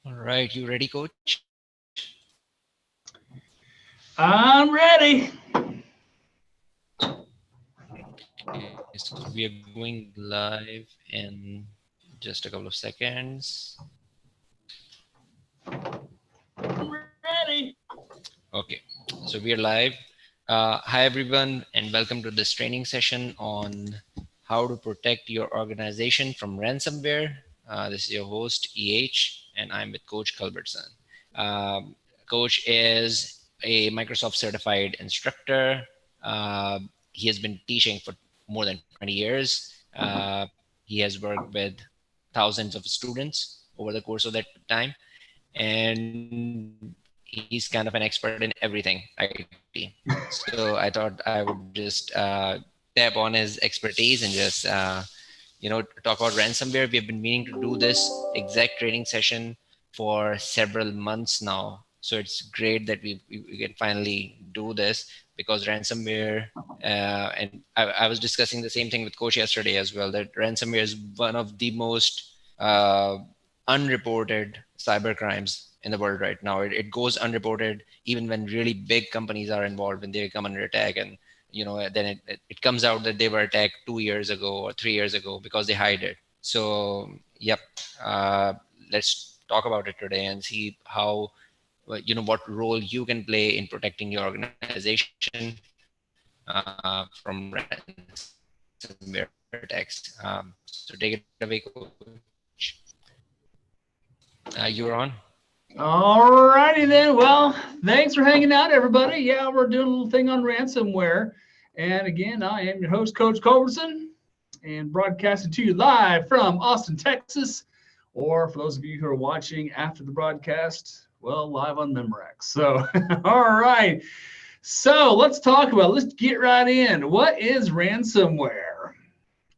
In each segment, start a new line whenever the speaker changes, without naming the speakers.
All right, you ready, Coach?
I'm ready.
Okay, so we are going live in just a couple of seconds.
Ready.
Okay, so we are live. Hi, everyone, and welcome to this training session on how to protect your organization from ransomware. This is your host, EH, and I'm with Coach Culbertson. Um, Coach is a Microsoft certified instructor. He has been teaching for more than 20 years. He has worked with thousands of students over the course of that time, and he's kind of an expert in everything IT. So I thought I would just tap on his expertise and just talk about ransomware. We have been meaning to do this exact training session for several months now. So it's great that we can finally do this because ransomware, and I was discussing the same thing with Coach yesterday as well, that ransomware is one of the most unreported cyber crimes in the world right now. It goes unreported even when really big companies are involved, when they come under attack, and then it comes out that they were attacked 2 years ago or 3 years ago because they hide it. So yep, uh, let's talk about it today and see how what role you can play in protecting your organization from ransomware attacks. So take it away, Coach. You're on.
All righty then. Well, thanks for hanging out, everybody. Yeah, we're doing a little thing on ransomware. And again, I am your host, Coach Culbertson, and broadcasting to you live from Austin, Texas. Or for those of you who are watching after the broadcast, well, live on Memorex. So, all right. So let's talk about it. Let's get right in. What is ransomware?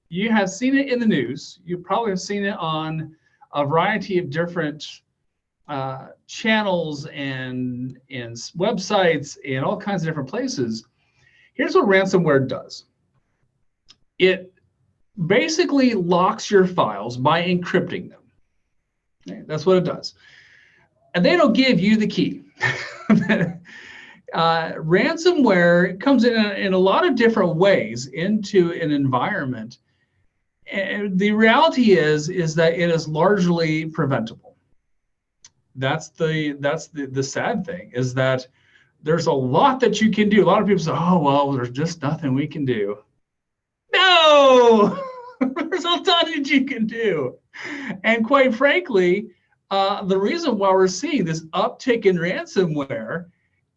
You have seen it in the news. You probably have seen it on a variety of different channels and websites and all kinds of different places. Here's what ransomware does. It basically locks your files by encrypting them. Okay, that's what it does. And they don't give you the key. Ransomware comes in a lot of different ways into an environment. And the reality is that it is largely preventable. That's the sad thing, is that there's a lot that you can do. A lot of people say, oh, well, there's just nothing we can do. No, there's a ton that you can do. And quite frankly, the reason why we're seeing this uptick in ransomware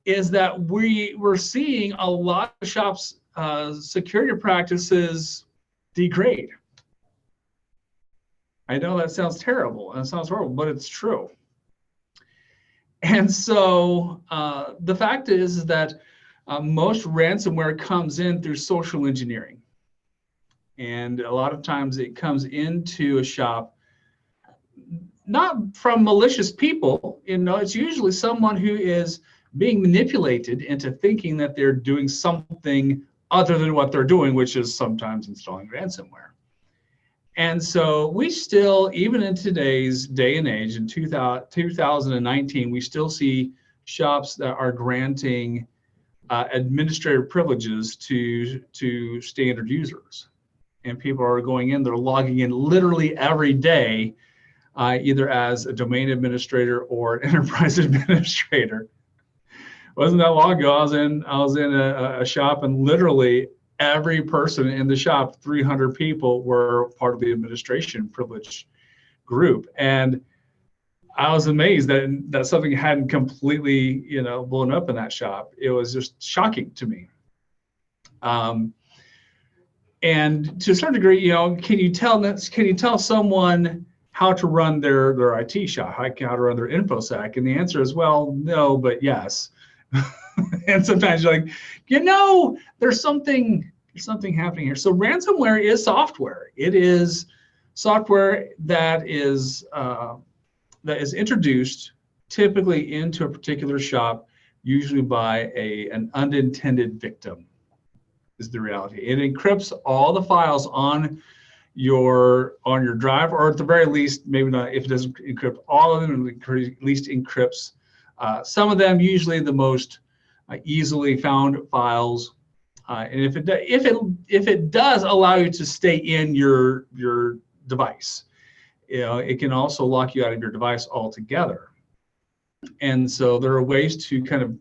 is that we're seeing a lot of shops' security practices degrade. I know that sounds terrible and it sounds horrible, but it's true. And so the fact is that most ransomware comes in through social engineering. And a lot of times it comes into a shop, not from malicious people. It's usually someone who is being manipulated into thinking that they're doing something other than what they're doing, which is sometimes installing ransomware. And so we still, even in today's day and age, in 2019, we still see shops that are granting administrative privileges to standard users. And people are going in, they're logging in literally every day, either as a domain administrator or an enterprise administrator. Wasn't that long ago, I was in a shop, and literally every person in the shop, 300 people, were part of the administration privilege group. And I was amazed that something hadn't completely, blown up in that shop. It was just shocking to me. And to a certain degree, can you tell someone how to run their IT shop, how to run their InfoSec? And the answer is, well, no, but yes. And sometimes you're like, there's something happening here. So ransomware is software. It is software that is introduced typically into a particular shop, usually by an unintended victim, is the reality. It encrypts all the files on on your drive, or at the very least, maybe not, if it doesn't encrypt all of them, it at least encrypts some of them, usually the most easily found files. And if it does allow you to stay in your device, it can also lock you out of your device altogether. And so there are ways to kind of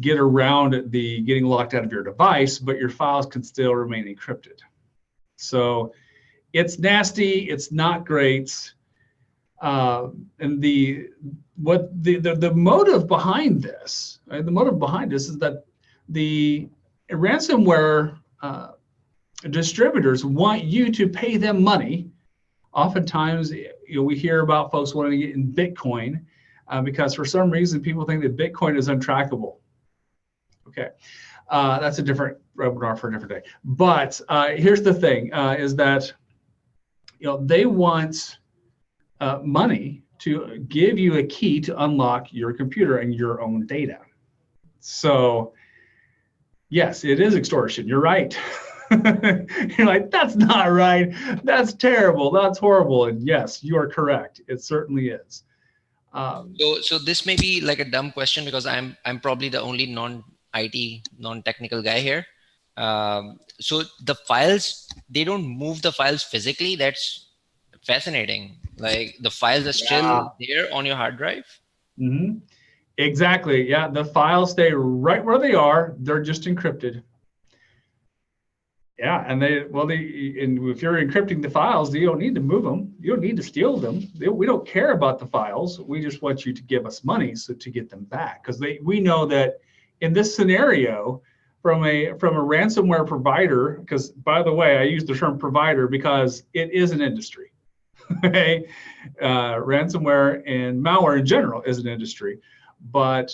get around the getting locked out of your device, but your files can still remain encrypted. So it's nasty. It's not great. And the motive behind this, right? The motive behind this is that the ransomware distributors want you to pay them money. Oftentimes, we hear about folks wanting to get in Bitcoin because for some reason people think that Bitcoin is untrackable. Okay, that's a different webinar for a different day. But here's the thing: is that they want money to give you a key to unlock your computer and your own data. So yes, it is extortion. You're right. You're like, that's not right. That's terrible. That's horrible. And yes, you are correct. It certainly is.
So this may be like a dumb question because I'm probably the only non-IT, non-technical guy here. So the files, they don't move the files physically. That's fascinating. Like the files are still there on your hard drive.
Mm-hmm. Exactly. Yeah, the files stay right where they are. They're just encrypted. Yeah, and and if you're encrypting the files, you don't need to move them. You don't need to steal them. We don't care about the files. We just want you to give us money to get them back, because we know that in this scenario, from a ransomware provider, because by the way, I use the term provider because it is an industry. Okay, ransomware and malware in general is an industry, but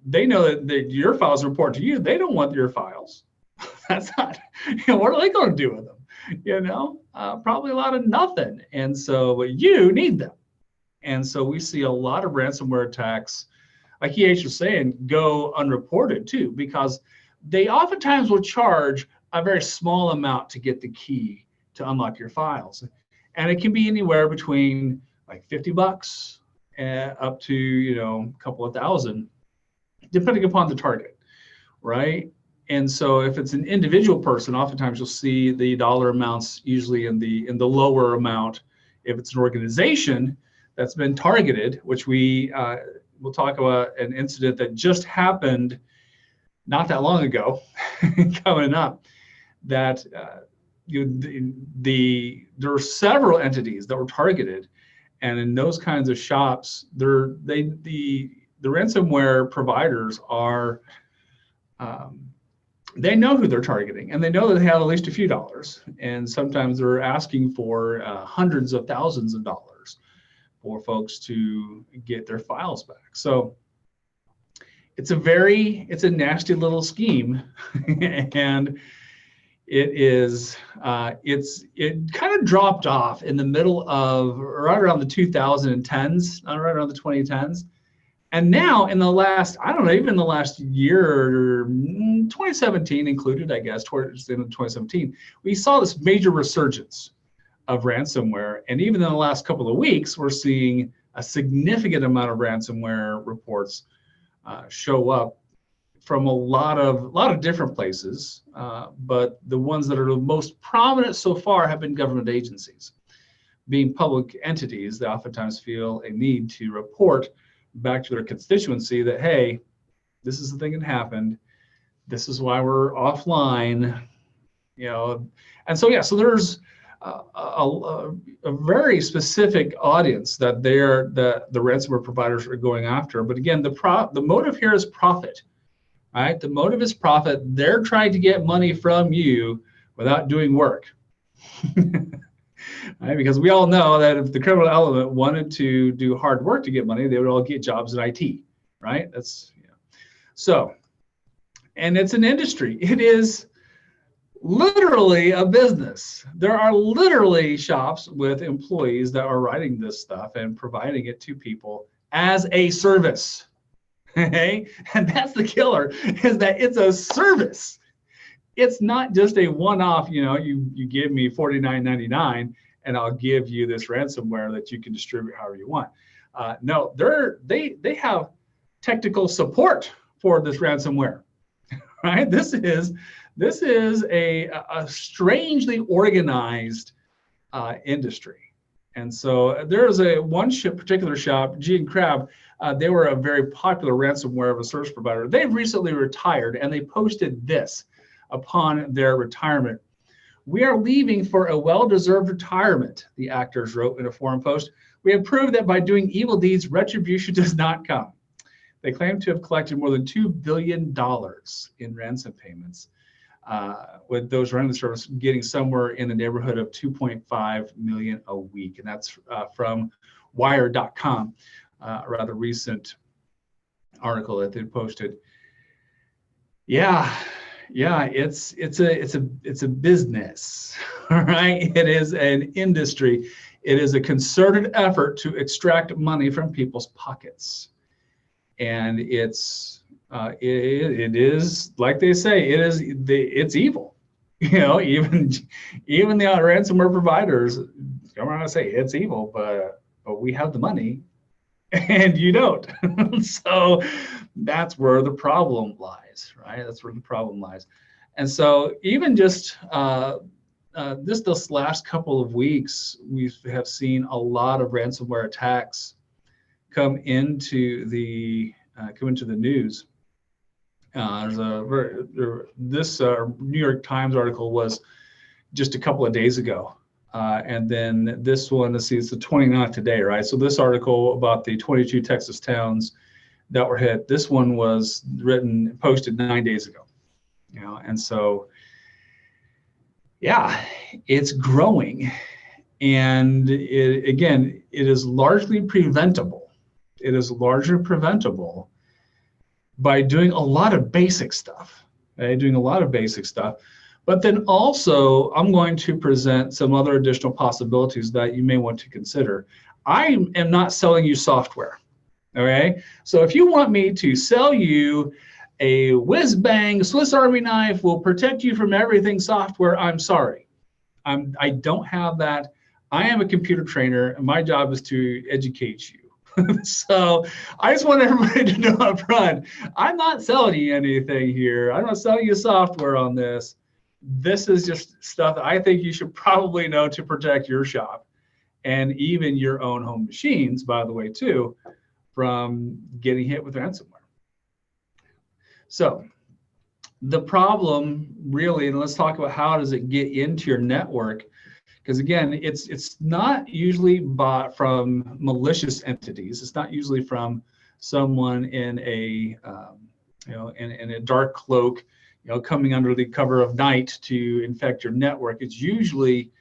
they know that your files are important to you. They don't want your files. That's not, what are they going to do with them? Probably a lot of nothing. And so, but you need them. And so we see a lot of ransomware attacks, like EH was saying, go unreported too, because they oftentimes will charge a very small amount to get the key to unlock your files. And it can be anywhere between like $50 up to, a couple of thousand, depending upon the target, right? And so if it's an individual person, oftentimes you'll see the dollar amounts usually in the lower amount. If it's an organization that's been targeted, which we'll talk about an incident that just happened not that long ago, coming up, that there are several entities that were targeted, and in those kinds of shops, the ransomware providers are. They know who they're targeting, and they know that they have at least a few dollars. And sometimes they're asking for hundreds of thousands of dollars for folks to get their files back. So it's a nasty little scheme, and it kind of dropped off in the middle of right around the 2010s, right around the 2010s. And now in the last, I don't know, even the last year, 2017 included, I guess, towards the end of 2017, we saw this major resurgence of ransomware. And even in the last couple of weeks, we're seeing a significant amount of ransomware reports show up from a lot of different places. But the ones that are the most prominent so far have been government agencies. Being public entities, they oftentimes feel a need to report back to their constituency that, hey, this is the thing that happened. This is why we're offline, And so, so there's a very specific audience that the ransomware providers are going after. But again, the motive here is profit, right? The motive is profit. They're trying to get money from you without doing work. Right? Because we all know that if the criminal element wanted to do hard work to get money, they would all get jobs in IT, right? So, and it's an industry. It is literally a business. There are literally shops with employees that are writing this stuff and providing it to people as a service. Okay? And that's the killer, is that it's a service. it's not just a one-off, you give me $49.99 and I'll give you this ransomware that you can distribute however you want. No, they have technical support for this ransomware, right? This is a strangely organized industry. And so there's one particular shop, G and Crab. They were a very popular ransomware of a service provider. They've recently retired, and they posted this upon their retirement. "We are leaving for a well-deserved retirement," the actors wrote in a forum post. "We have proved that by doing evil deeds, retribution does not come." They claim to have collected more than $2 billion in ransom payments, with those running the service getting somewhere in the neighborhood of 2.5 million a week. And that's from Wire.com, a rather recent article that they posted. Yeah, it's a business, right? It is an industry. It is a concerted effort to extract money from people's pockets, and it is, like they say, it's evil. Even the ransomware providers come around and say it's evil, but we have the money, and you don't. So that's where the problem lies, right? That's where the problem lies. And so even just this last couple of weeks, we have seen a lot of ransomware attacks come into the news. This New York Times article was just a couple of days ago. And then this one, let's see, it's the 29th today, right? So this article about the 22 Texas towns that were hit, this one was posted 9 days ago. And so, yeah, it's growing. And it is largely preventable. It is largely preventable by doing a lot of basic stuff, right? But then also, I'm going to present some other additional possibilities that you may want to consider. I am not selling you software, okay? So if you want me to sell you a whiz-bang Swiss Army knife will protect you from everything software, I'm sorry. I don't have that. I am a computer trainer, and my job is to educate you. So I just want everybody to know up front, I'm not selling you anything here. I'm not selling you software on this. This is just stuff that I think you should probably know to protect your shop and even your own home machines, by the way, too, from getting hit with ransomware. So the problem really, and let's talk about how does it get into your network, because again, it's not usually bought from malicious entities. It's not usually from someone in a in a dark cloak, coming under the cover of night to infect your network. It's usually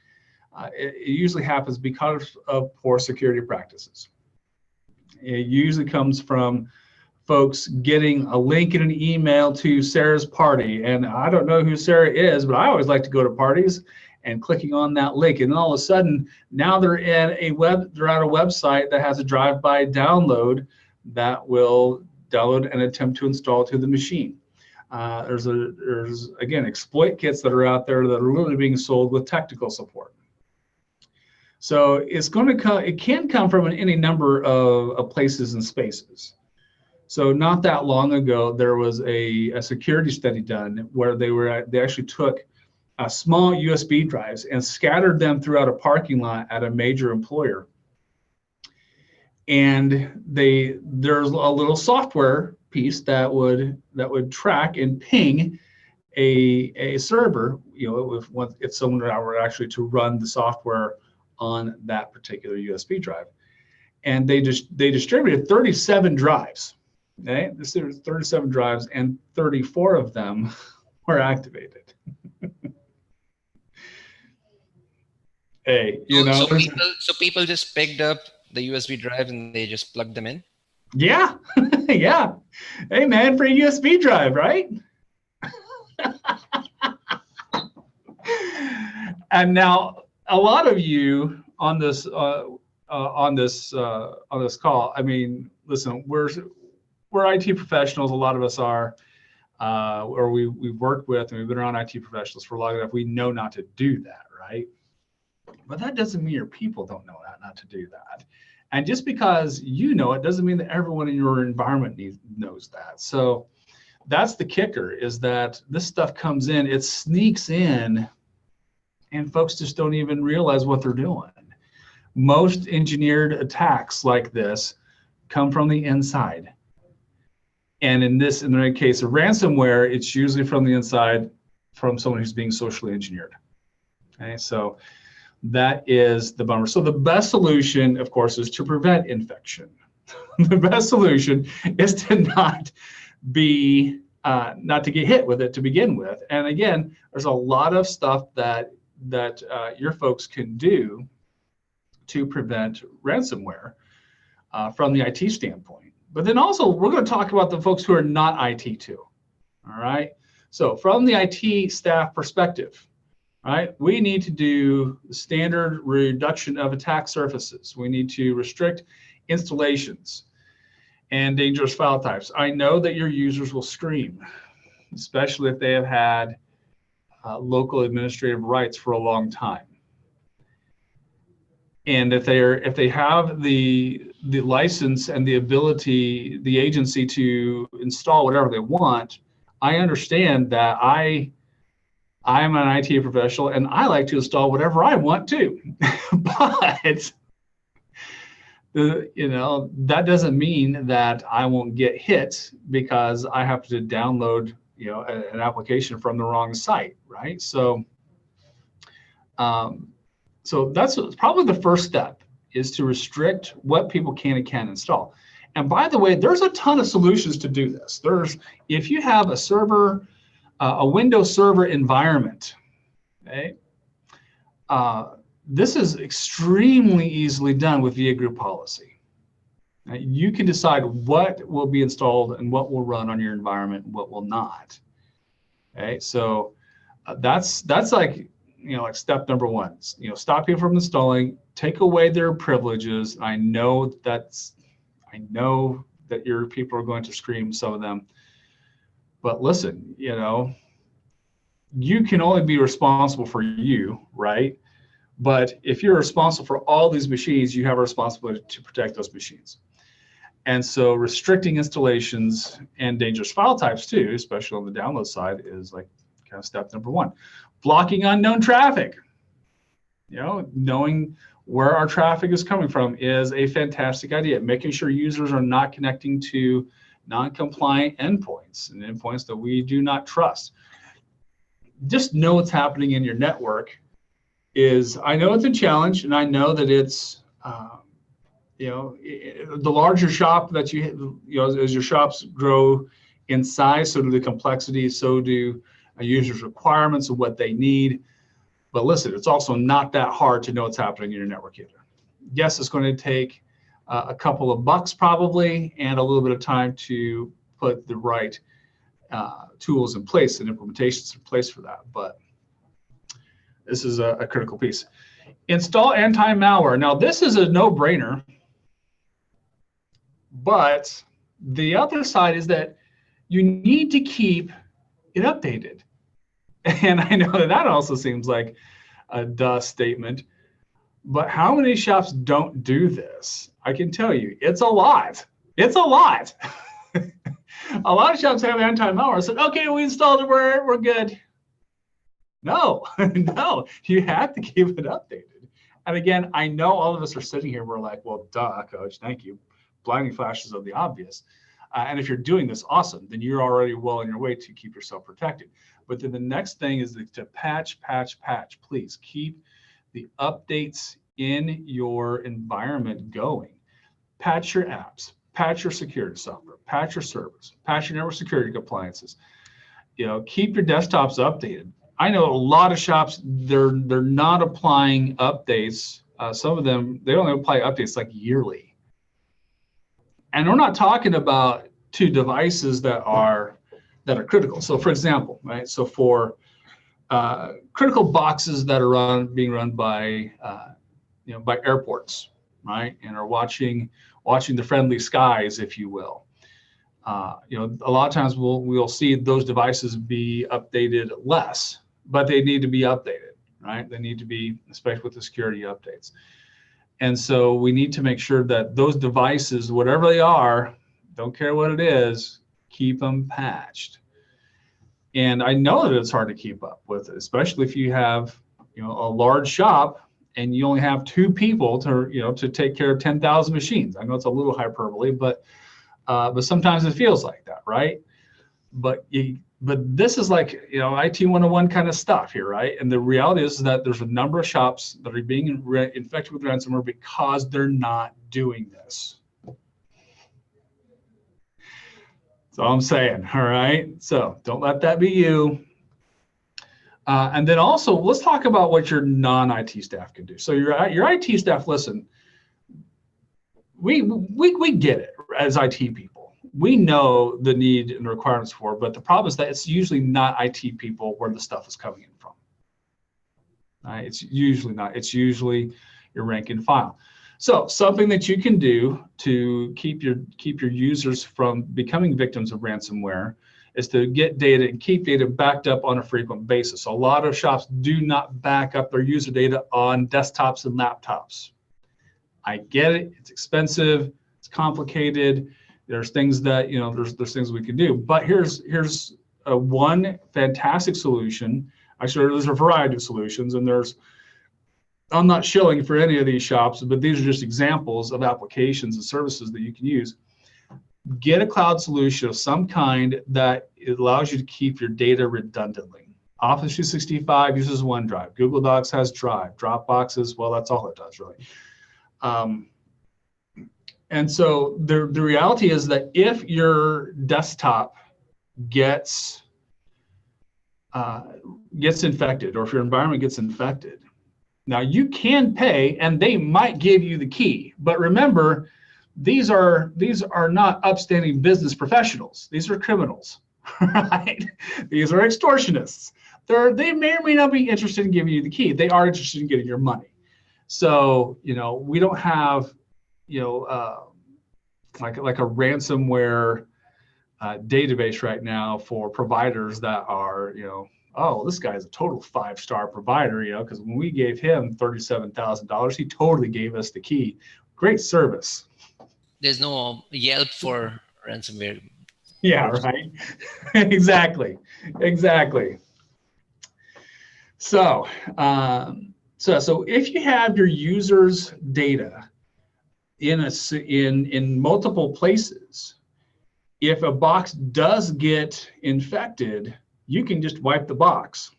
it usually happens because of poor security practices. It usually comes from folks getting a link in an email to Sarah's party, and I don't know who Sarah is, but I always like to go to parties, and clicking on that link, and all of a sudden now they're at a website that has a drive-by download that will download and attempt to install to the machine. There's again exploit kits that are out there that are literally being sold with technical support. So it can come from any number of places and spaces. So not that long ago, there was a security study done where they actually took small USB drives and scattered them throughout a parking lot at a major employer. And there's a little software piece that would track and ping a server, if someone were actually to run the software on that particular USB drive. And they distributed 37 drives. Okay, this is 37 drives, and 34 of them were activated. Hey,
So people just picked up the USB drive and they just plugged them in?
Yeah. Yeah. Hey man, free USB drive, right? And now a lot of you on this call, I mean, listen, we're IT professionals, a lot of us are. or we've worked with and we've been around IT professionals for long enough, we know not to do that, right? But that doesn't mean your people don't know not to do that. And just because you know it doesn't mean that everyone in your environment knows that. So that's the kicker, is that this stuff comes in, it sneaks in, and folks just don't even realize what they're doing. Most engineered attacks like this come from the inside. And in the case of ransomware, it's usually from the inside, from someone who's being socially engineered. Okay, so that is the bummer. So the best solution, of course, is to prevent infection. The best solution is to not to get hit with it to begin with. And again, there's a lot of stuff that your folks can do to prevent ransomware from the IT standpoint. But then also, we're going to talk about the folks who are not IT too. All right. So from the IT staff perspective, right, we need to do standard reduction of attack surfaces. We need to restrict installations and dangerous file types. I know that your users will scream, especially if they have had local administrative rights for a long time. And if they have the license and the ability, the agency to install whatever they want, I understand that I'm an IT professional and I like to install whatever I want too. But that doesn't mean that I won't get hit because I have to download an application from the wrong site, right? So so that's probably the first step, is to restrict what people can and can't install. And by the way, there's a ton of solutions to do this. If you have a server, a Windows Server environment, okay, this is extremely easily done with VA group policy. Now, you can decide what will be installed and what will run on your environment and what will not. Okay, so that's like like step number one. Stop people from installing, take away their privileges. I know that your people are going to scream, some of them, but listen, you can only be responsible for you, right? But if you're responsible for all these machines, you have a responsibility to protect those machines. And so restricting installations and dangerous file types too, especially on the download side, is like kind of step number one. Blocking unknown traffic. Knowing where our traffic is coming from is a fantastic idea. Making sure users are not connecting to non-compliant endpoints and endpoints that we do not trust. Just know what's happening in your network. I know it's a challenge, and I know that it's the larger shop that as your shops grow in size, so do the complexity, so do a user's requirements of what they need. But listen, it's also not that hard to know what's happening in your network either. Yes, it's going to take a couple of bucks probably, and a little bit of time to put the right tools in place and implementations in place for that. But this is a critical piece. Install anti-malware. Now, this is a no-brainer, but the other side is that you need to keep it updated. And I know that also seems like a duh statement, but how many shops don't do this? I can tell you, it's a lot. It's a lot. A lot of shops have anti-malware. Said, okay, we installed it, we're good. No, no, you have to keep it updated. And again, I know all of us are sitting here, we're like, well, duh, coach, thank you. Blinding flashes of the obvious. And if you're doing this, awesome, then you're already well on your way to keep yourself protected. But then the next thing is to patch. Please keep the updates in your environment going. Patch your apps, patch your security software, patch your servers, patch your network security compliances. Keep your desktops updated. I know a lot of shops, they're not applying updates. Some of them, they only apply updates like yearly. And we're not talking about two devices that are critical. So for example, right? So for critical boxes that are being run by by airports, right? And are watching the friendly skies, if you will. A lot of times we'll see those devices be updated less, but they need to be updated, right? They need to be, especially with the security updates. And so we need to make sure that those devices, whatever they are, don't care what it is, keep them patched. And I know that it's hard to keep up with, especially if you have, a large shop and you only have 2 people to take care of 10,000 machines. I know it's a little hyperbole, but sometimes it feels like that, right? But this is like, IT 101 kind of stuff here, right? And the reality is that there's a number of shops that are being infected with ransomware because they're not doing this. That's all I'm saying, all right? So don't let that be you. And then also, let's talk about what your non-IT staff can do. So your IT staff, listen, we get it as IT people. We know the need and the requirements for it, but the problem is that it's usually not IT people where the stuff is coming in from. It's usually not. It's usually your rank and file. So something that you can do to keep your users from becoming victims of ransomware is to get data and keep data backed up on a frequent basis. So a lot of shops do not back up their user data on desktops and laptops. I get it. It's expensive. It's complicated. There's things that, there's things we can do. But here's one fantastic solution. Actually, there's a variety of solutions, and I'm not shilling for any of these shops, but these are just examples of applications and services that you can use. Get a cloud solution of some kind that allows you to keep your data redundantly. Office 365 uses OneDrive. Google Docs has Drive. Dropbox is, well, that's all it does, really. And so the reality is that if your desktop gets infected, or if your environment gets infected, now you can pay, and they might give you the key. But remember, these are not upstanding business professionals. These are criminals, right? These are extortionists. They may or may not be interested in giving you the key. They are interested in getting your money. So we don't have like a ransomware database right now for providers that are oh, this guy's a total 5-star provider, because when we gave him $37,000, he totally gave us the key. Great service.
There's no Yelp for ransomware.
Yeah, right. Exactly. So, so if you have your users' data in multiple places, if a box does get infected, you can just wipe the box.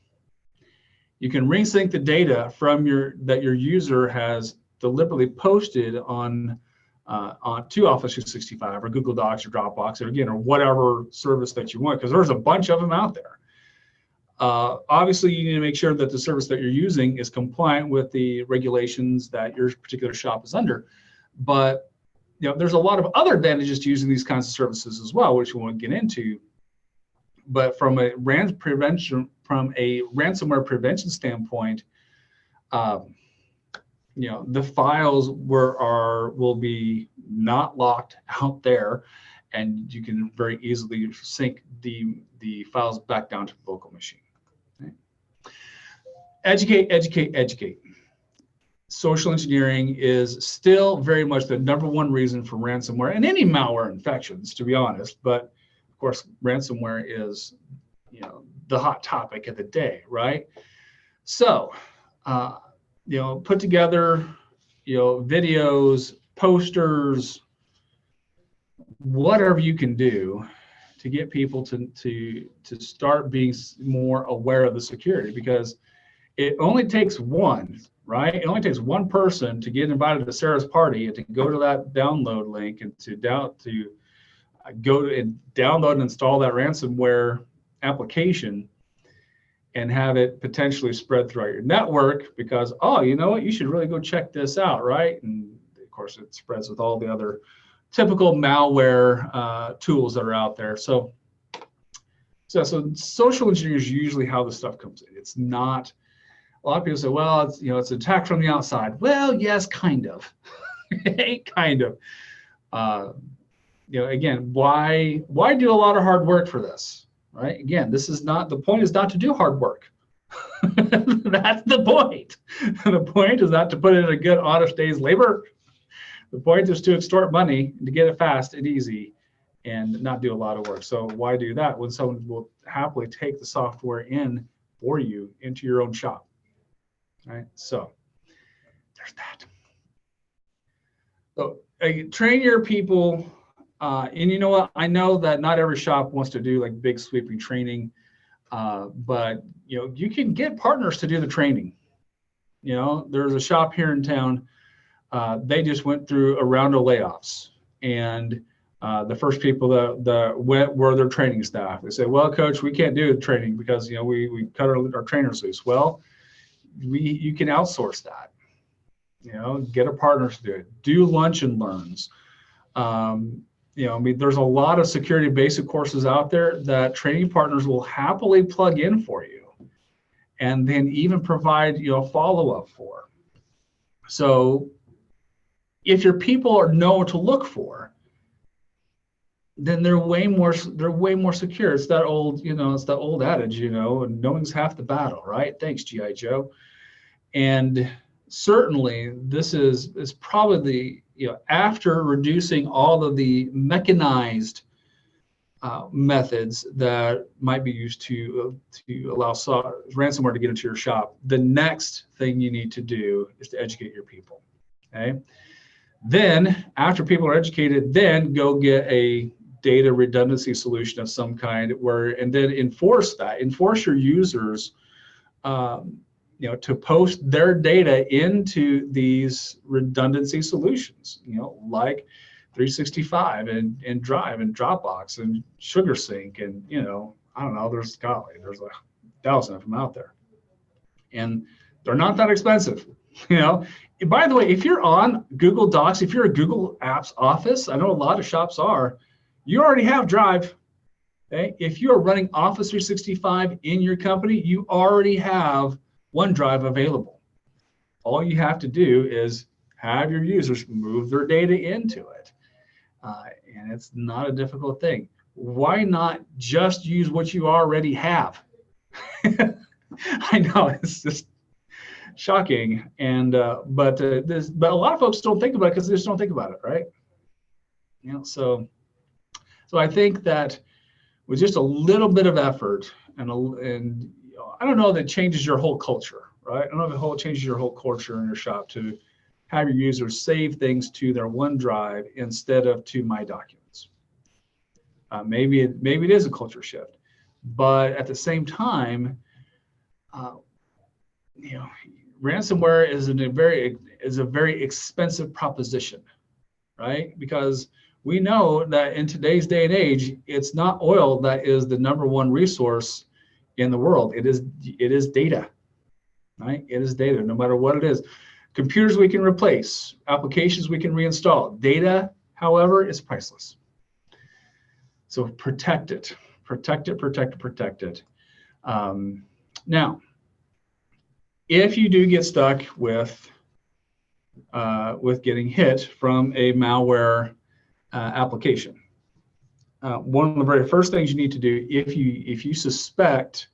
You can resync the data from that your user has deliberately posted on to Office 365 or Google Docs or Dropbox, or whatever service that you want, because there's a bunch of them out there. Obviously, you need to make sure that the service that you're using is compliant with the regulations that your particular shop is under. But there's a lot of other advantages to using these kinds of services as well, which we won't get into. But from a ransomware prevention standpoint, the files will be not locked out there, and you can very easily sync the files back down to the local machine. Okay. Educate. Social engineering is still very much the #1 reason for ransomware and any malware infections, to be honest. But of course, ransomware is, the hot topic of the day, right? So, put together, videos, posters, whatever you can do to get people to start being more aware of the security, because it only takes one, right? It only takes one person to get invited to Sarah's party and to go to that download link and to go and download and install that ransomware application and have it potentially spread throughout your network, because, oh, you know what, you should really go check this out, right? And of course, it spreads with all the other typical malware tools that are out there. So social engineering is usually how the stuff comes in. It's not. A lot of people say, well, it's it's an attack from the outside. Well, yes, kind of. Kind of. Again, why do a lot of hard work for this, right? Again, this is not, the point is not to do hard work. That's the point. The point is not to put in a good, honest day's labor. The point is to extort money, to get it fast and easy and not do a lot of work. So why do that when someone will happily take the software in for you into your own shop, right? So there's that. So train your people. And you know what? I know that not every shop wants to do like big sweeping training, but you can get partners to do the training. There's a shop here in town. They just went through a round of layoffs, and the first people that went were their training staff. They said, "Well, coach, we can't do the training because we cut our trainers loose." Well, you can outsource that. Get a partner to do it. Do lunch and learns. There's a lot of security basic courses out there that training partners will happily plug in for you, and then even provide follow-up for. So if your people know what to look for, then they're way more secure. It's that old adage, and knowing's half the battle, right? Thanks, G.I. Joe. And certainly this is probably after reducing all of the mechanized methods that might be used to allow ransomware to get into your shop, the next thing you need to do is to educate your people. Okay. Then after people are educated, then go get a data redundancy solution of some kind and then enforce your users to post their data into these redundancy solutions, like 365 and Drive and Dropbox and SugarSync and I don't know, there's 1,000 of them out there, and they're not that expensive. By the way, if you're on Google Docs, if you're a Google Apps Office, I know a lot of shops are, you already have Drive. Okay? If you're running Office 365 in your company, you already have OneDrive available. All you have to do is have your users move their data into it. And it's not a difficult thing. Why not just use what you already have? I know, it's just shocking. And but a lot of folks don't think about it because they just don't think about it, right? So I think that with just a little bit of effort and I don't know that it changes your whole culture, right? I don't know if it changes your whole culture in your shop to have your users save things to their OneDrive instead of to My Documents. Maybe it is a culture shift, but at the same time, ransomware is a very expensive proposition, right? Because we know that in today's day and age, it's not oil that is the number one resource in the world. It is data, right? It is data, no matter what it is. Computers we can replace, applications we can reinstall. Data, however, is priceless. So protect it, protect it, protect it, protect it. Now, if you do get stuck with getting hit from a malware application, one of the very first things you need to do, if you suspect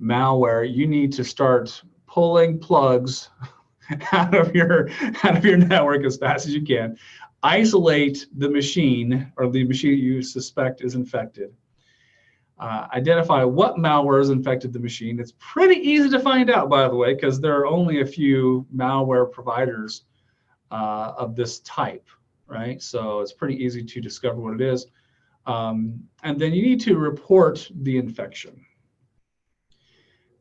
malware, you need to start pulling plugs out of your network as fast as you can. Isolate the machine or the machine you suspect is infected. Identify what malware has infected the machine. It's pretty easy to find out, by the way, because there are only a few malware providers of this type, right? So it's pretty easy to discover what it is. And then you need to report the infection.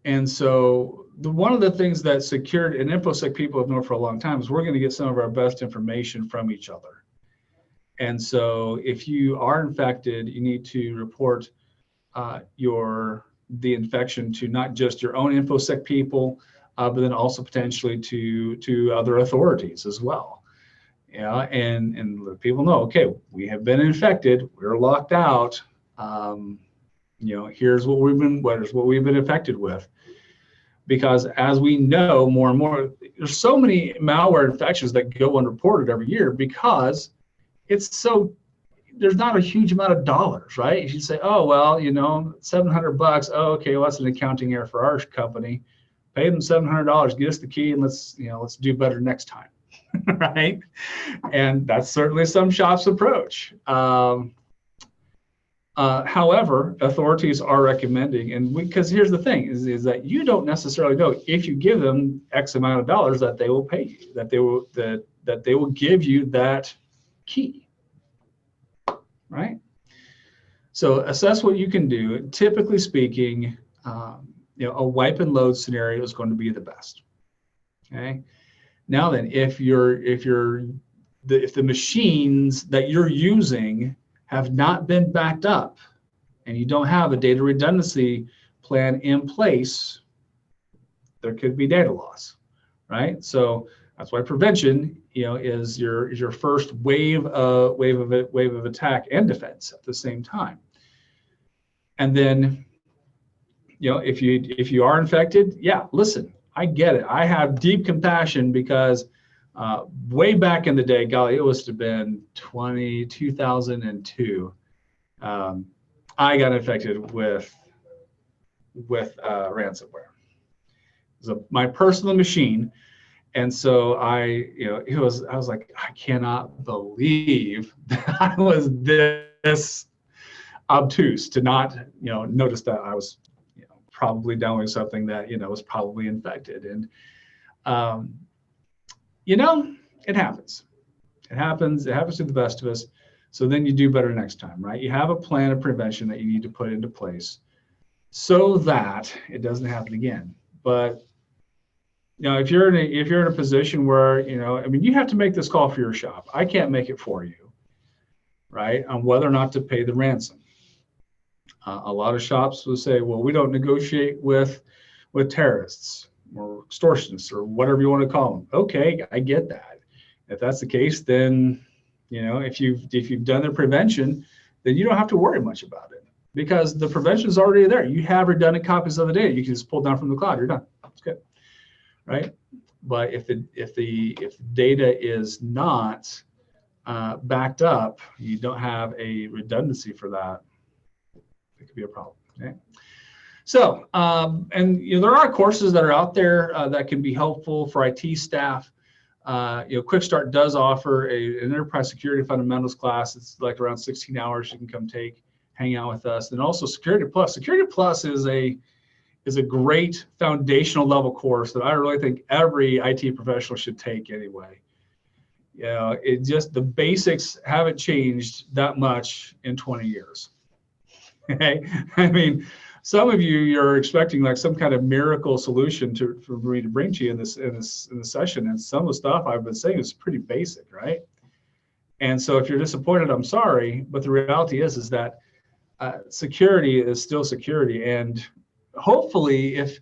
And so one of the things that security and InfoSec people have known for a long time is we're going to get some of our best information from each other. And so if you are infected, you need to report the infection to not just your own InfoSec people, but then also potentially to other authorities as well. Yeah, and let people know, okay, we have been infected, we're locked out. Here's what we've been infected with. Because as we know more and more, there's so many malware infections that go unreported every year because it's so there's not a huge amount of dollars, right? You should say, oh, well, $700. Oh, okay, well, that's an accounting error for our company. Pay them $700, get us the key, and let's do better next time, right? And that's certainly some shops' approach. However, authorities are recommending, and because here's the thing, is that you don't necessarily know if you give them X amount of dollars that they will pay you, that they will give you that key, right? So assess what you can do. Typically speaking, a wipe and load scenario is going to be the best. Okay. Now then, if the machines that you're using have not been backed up, and you don't have a data redundancy plan in place, there could be data loss, right? So that's why prevention, is your first wave of attack and defense at the same time. And then, if you are infected, yeah, listen, I get it. I have deep compassion because way back in the day, golly, it must have been 2002. I got infected with ransomware. It was my personal machine, and so I was like, I cannot believe that I was this obtuse to not notice that I was probably downloading something that was probably infected, and it happens. It happens to the best of us. So then you do better next time, right? You have a plan of prevention that you need to put into place so that it doesn't happen again. But if you're in a position where you have to make this call for your shop. I can't make it for you, right? On whether or not to pay the ransom. A lot of shops will say, well, we don't negotiate with terrorists or extortionists or whatever you want to call them. Okay, I get that. If that's the case, then if you've done the prevention, then you don't have to worry much about it because the prevention is already there. You have redundant copies of the data. You can just pull down from the cloud. You're done. It's good, right? But if the data is not backed up, you don't have a redundancy for that. It could be a problem. Okay. So, there are courses that are out there that can be helpful for IT staff. QuickStart does offer an enterprise security fundamentals class. It's like around 16 hours. You can come hang out with us. And also Security Plus. Security Plus is a great foundational level course that I really think every IT professional should take anyway. The basics haven't changed that much in 20 years. Okay, I mean, some of you're expecting like some kind of miracle solution for me to bring to you in this session, and some of the stuff I've been saying is pretty basic, right? And so if you're disappointed, I'm sorry, but the reality is that security is still security, and hopefully, if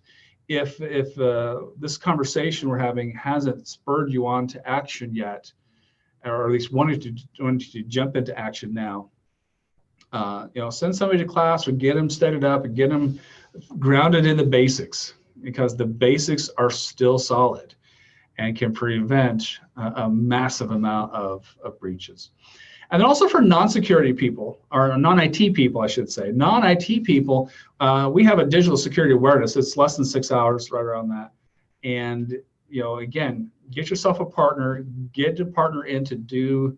this conversation we're having hasn't spurred you on to action yet, or at least wanting to jump into action now. Send somebody to class or get them set up and get them grounded in the basics, because the basics are still solid and can prevent a massive amount of breaches. And then also for non-security people, or non-IT people, I should say, non-IT people, we have a digital security awareness. It's less than 6 hours, right around that. And again, get yourself a partner, get your partner in to do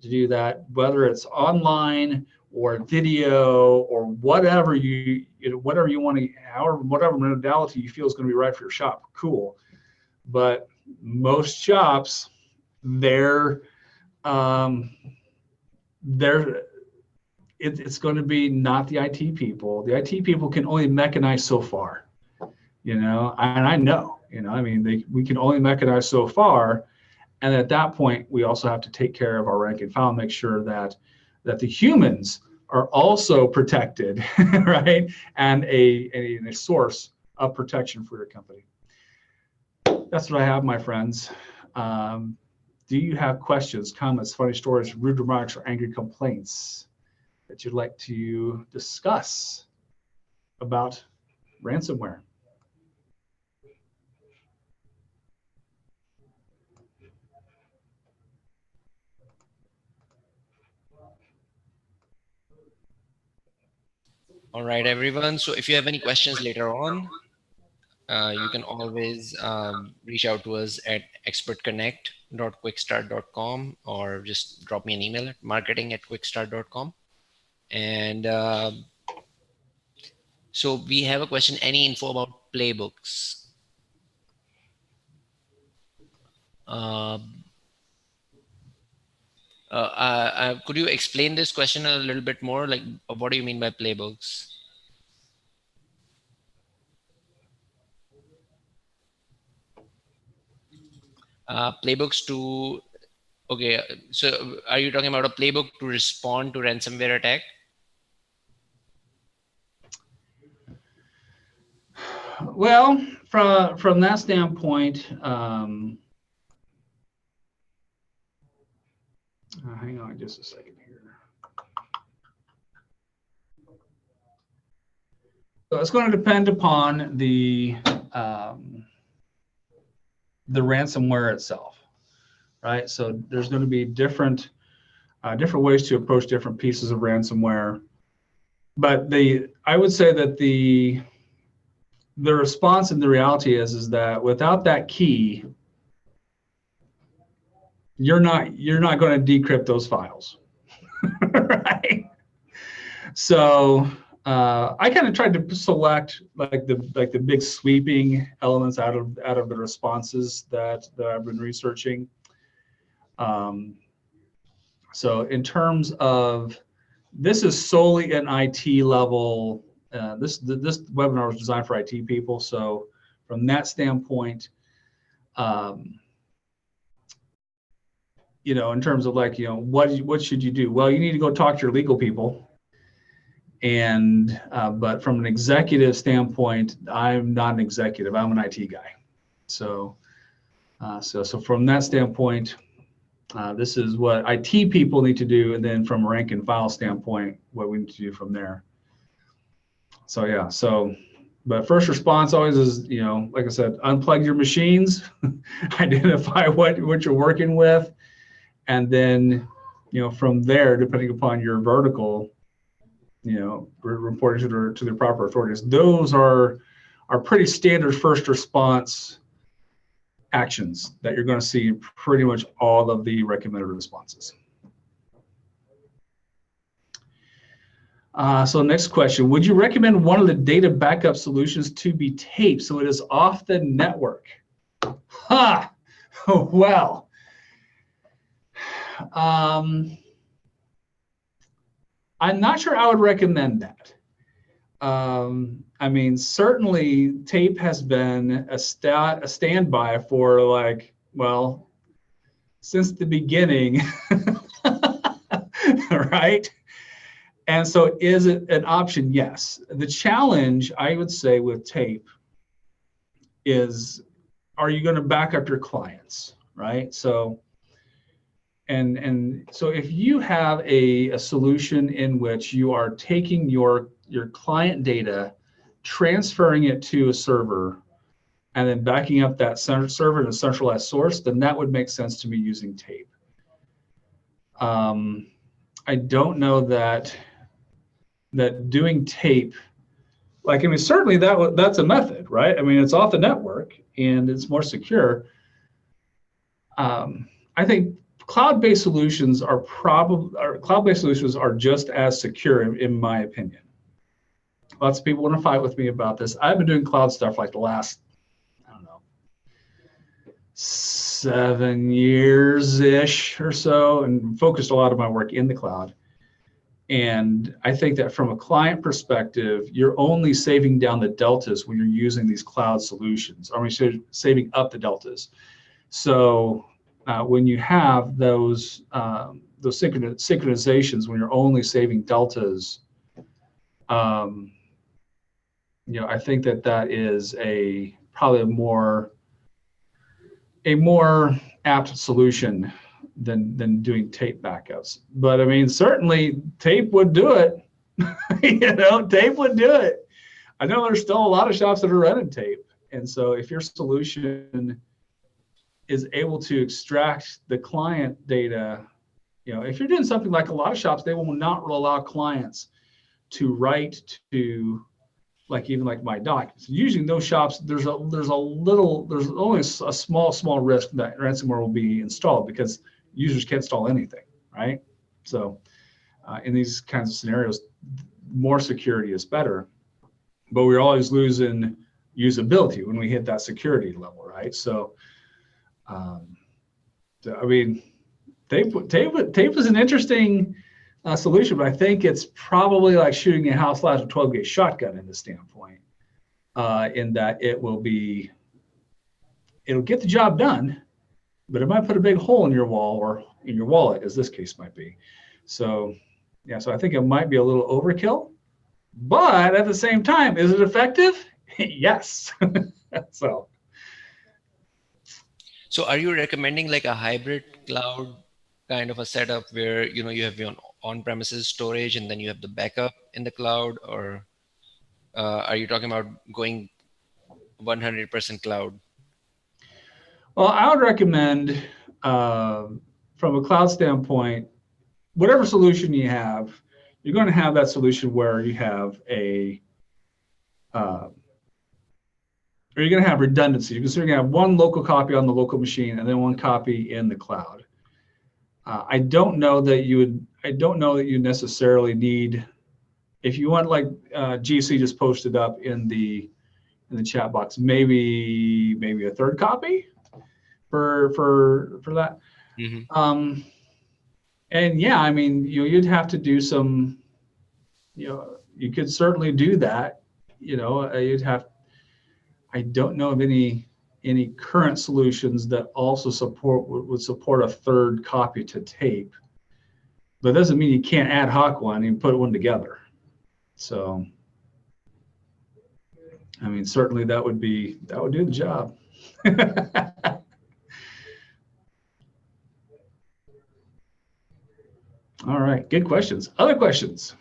that, whether it's online or video or whatever you want to, whatever modality you feel is going to be right for your shop. Cool. But most shops, it's going to be not the IT people. The IT people can only mechanize so far, and I know, we can only mechanize so far. And at that point, we also have to take care of our rank and file, make sure that the humans are also protected, right? And a source of protection for your company. That's what I have, my friends. Do you have questions, comments, funny stories, rude remarks, or angry complaints that you'd like to discuss about ransomware?
All right, everyone. So if you have any questions later on, you can always reach out to us at expertconnect.quickstart.com or just drop me an email at marketing@quickstart.com. And so we have a question, any info about playbooks? Uh, could you explain this question a little bit more? Like, what do you mean by playbooks? Playbooks to, okay, so are you talking about a playbook to respond to ransomware attack?
Well, from that standpoint, hang on just a second here. So it's going to depend upon the ransomware itself, right? So there's going to be different ways to approach different pieces of ransomware. But I would say that the response and the reality is that without that key, you're not going to decrypt those files, right? So I kind of tried to select like the big sweeping elements out of the responses that I've been researching. So in terms of, this is solely an IT level. This webinar was designed for IT people. So from that standpoint, in terms of like, what should you do? Well, you need to go talk to your legal people. And but from an executive standpoint, I'm not an executive. I'm an IT guy. So from that standpoint, this is what IT people need to do, and then from a rank and file standpoint, what we need to do from there. So yeah. But first response always is, like I said, unplug your machines, identify what you're working with, and then, from there, depending upon your vertical, reporting to the proper authorities. Those are pretty standard first response actions that you're going to see in pretty much all of the recommended responses. So next question, would you recommend one of the data backup solutions to be taped so it is off the network? Well, I'm not sure I would recommend that. I mean, certainly tape has been a standby for since the beginning, right? And so is it an option? Yes. The challenge, I would say, with tape is, are you going to back up your clients, right? So, and so if you have a solution in which you are taking your client data, transferring it to a server, and then backing up that server in a centralized source, then that would make sense to me using tape. I don't know that doing tape, certainly that's a method, right? I mean, it's off the network and it's more secure. I think cloud-based solutions are just as secure, in my opinion. Lots of people want to fight with me about this. I've been doing cloud stuff like the last, 7 years-ish or so, and focused a lot of my work in the cloud. And I think that from a client perspective, you're only saving down the deltas when you're using these cloud solutions, or you're saving up the deltas. So when you have those synchronizations, when you're only saving deltas, I think that is probably a more apt solution than doing tape backups. But I mean, certainly tape would do it. Tape would do it. I know there's still a lot of shops that are running tape. And so if your solution is able to extract the client data, if you're doing something like a lot of shops, they will not allow clients to write to, like even like my documents. Usually in those shops, there's only a small risk that ransomware will be installed because users can't install anything, right? So in these kinds of scenarios, more security is better, but we're always losing usability when we hit that security level, right? So, I mean, tape is an interesting solution, but I think it's probably like shooting a house flash with 12 gauge shotgun in this standpoint, in that it'll get the job done, but it might put a big hole in your wall or in your wallet, as this case might be. So, yeah, so I think it might be a little overkill, but at the same time, is it effective? Yes. So
are you recommending like a hybrid cloud kind of a setup where you have your on-premises storage and then you have the backup in the cloud, or are you talking about going 100% cloud?
well, I would recommend, from a cloud standpoint, whatever solution you have, you're going to have that solution where you have or you're going to have redundancy. You're going to have one local copy on the local machine and then one copy in the cloud. I don't know that you necessarily need, if you want, like GC just posted up in the chat box, maybe a third copy for that.
Mm-hmm.
And yeah, I mean, you'd have to do some, you could certainly do that. I don't know of any current solutions that also would support a third copy to tape, but it doesn't mean you can't ad hoc one and put one together. So, I mean, certainly that would do the job. All right, good questions. Other questions?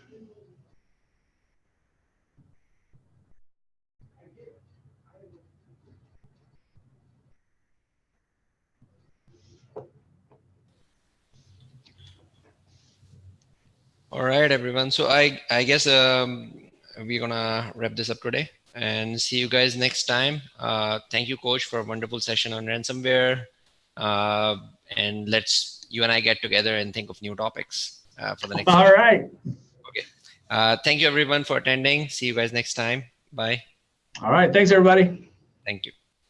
All right, everyone. So I guess we're gonna wrap this up today and see you guys next time. Thank you, Coach, for a wonderful session on ransomware. And you and I get together and think of new topics for the next.
All right.
Okay. Thank you, everyone, for attending. See you guys next time. Bye.
All right. Thanks, everybody.
Thank you.